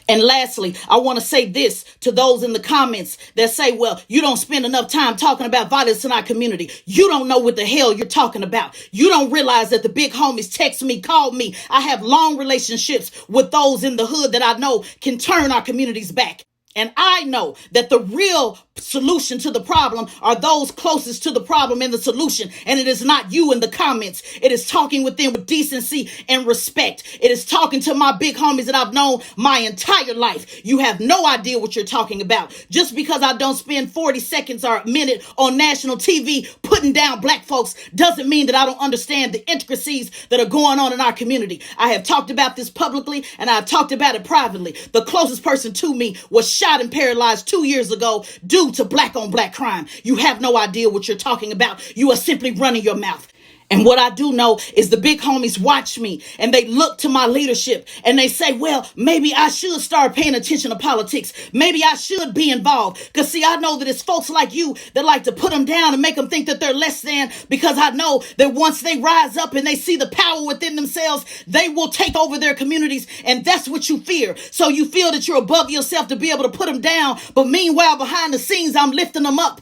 And lastly, I want to say this to those in the comments that say, well, you don't spend enough time talking about violence in our community. You don't know what the hell you're talking about. You don't realize that the big homies text me, call me. I have long relationships with those in the hood that I know can turn our communities back. And I know that the real solution to the problem are those closest to the problem and the solution. And it is not you in the comments. It is talking with them with decency and respect. It is talking to my big homies that I've known my entire life. You have no idea what you're talking about. Just because I don't spend 40 seconds or a minute on national TV putting down black folks doesn't mean that I don't understand the intricacies that are going on in our community. I have talked about this publicly and I've talked about it privately. The closest person to me was shot and paralyzed 2 years ago due to black on black crime. You have no idea what you're talking about. You are simply running your mouth. And what I do know is the big homies watch me and they look to my leadership and they say, well, maybe I should start paying attention to politics. Maybe I should be involved. Because see, I know that it's folks like you that like to put them down and make them think that they're less than, because I know that once they rise up and they see the power within themselves, they will take over their communities. And that's what you fear. So you feel that you're above yourself to be able to put them down. But meanwhile, behind the scenes, I'm lifting them up.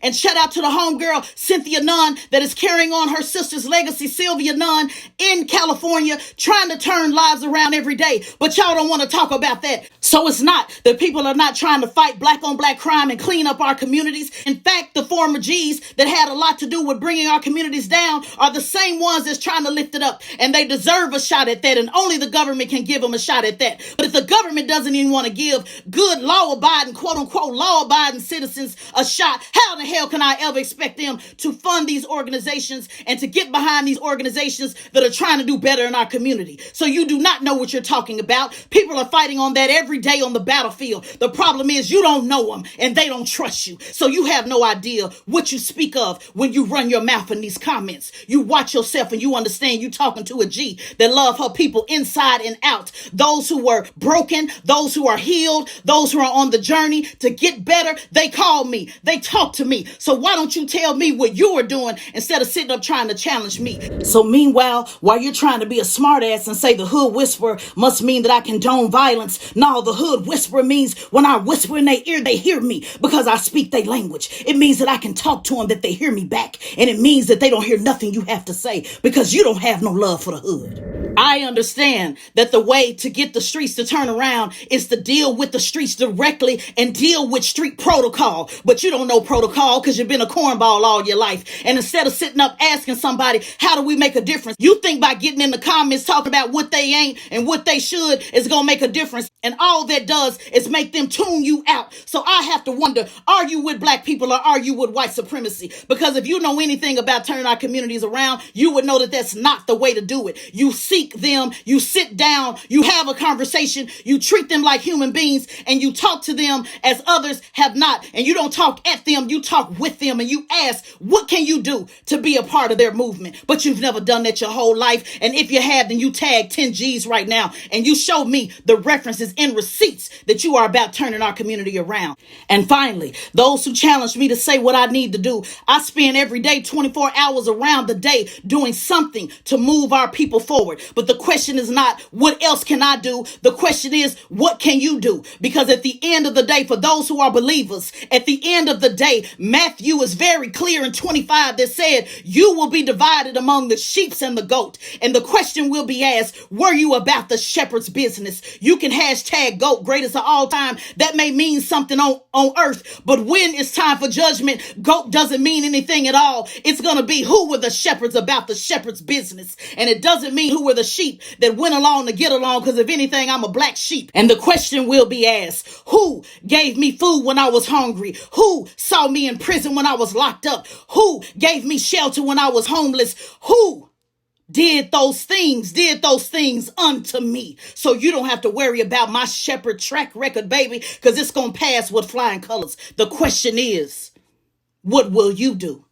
And shout out to the homegirl, Cynthia Nunn, that is carrying on her sister's legacy, Sylvia Nunn, in California, trying to turn lives around every day. But y'all don't want to talk about that. So it's not that people are not trying to fight black on black crime and clean up our communities. In fact, the former G's that had a lot to do with bringing our communities down are the same ones that's trying to lift it up. And they deserve a shot at that. And only the government can give them a shot at that. But if the government doesn't even want to give good law-abiding, quote-unquote, law-abiding citizens a shot, how the hell can I ever expect them to fund these organizations and to get behind these organizations that are trying to do better in our community? So you do not know what you're talking about. People are fighting on that every day on the battlefield. The problem is you don't know them and they don't trust you. So you have no idea what you speak of when you run your mouth in these comments. You watch yourself and you understand you talking to a G that love her people inside and out. Those who were broken, those who are healed, those who are on the journey to get better, they call me. They talk to me. So why don't you tell me what you are doing instead of sitting up trying to challenge me? So meanwhile, while you're trying to be a smartass and say the hood whisperer must mean that I condone violence, no, the hood whisperer means when I whisper in their ear, they hear me because I speak their language. It means that I can talk to them, that they hear me back. And it means that they don't hear nothing you have to say because you don't have no love for the hood. I understand that the way to get the streets to turn around is to deal with the streets directly and deal with street protocol. But you don't know protocol because you've been a cornball all your life. And instead of sitting up asking somebody, how do we make a difference? You think by getting in the comments talking about what they ain't and what they should is going to make a difference. And all that does is make them tune you out. So I have to wonder, are you with black people or are you with white supremacy? Because if you know anything about turning our communities around, you would know that that's not the way to do it. You seek them, you sit down, you have a conversation, you treat them like human beings, and you talk to them as others have not. And you don't talk at them, you talk with them, and you ask, what can you do to be a part of their movement? But you've never done that your whole life. And if you have, then you tag 10 G's right now, and you show me the references and receipts that you are about turning our community around. And finally, those who challenge me to say what I need to do, I spend every day 24 hours around the day doing something to move our people forward. But the question is not, what else can I do? The question is, what can you do? Because at the end of the day, for those who are believers, at the end of the day, Matthew is very clear in 25 that said, you will be divided among the sheep and the goat. And the question will be asked, were you about the shepherd's business? You can hashtag GOAT, greatest of all time. That may mean something on earth, but when it's time for judgment, GOAT doesn't mean anything at all. It's going to be who were the shepherds about the shepherd's business. And it doesn't mean who were the sheep that went along to get along, because if anything, I'm a black sheep. And the question will be asked, who gave me food when I was hungry? Who saw me in prison when I was locked up? Who gave me shelter when I was homeless? Who did those things unto me? So you don't have to worry about my shepherd track record, baby, because it's going to pass with flying colors. The question is, what will you do?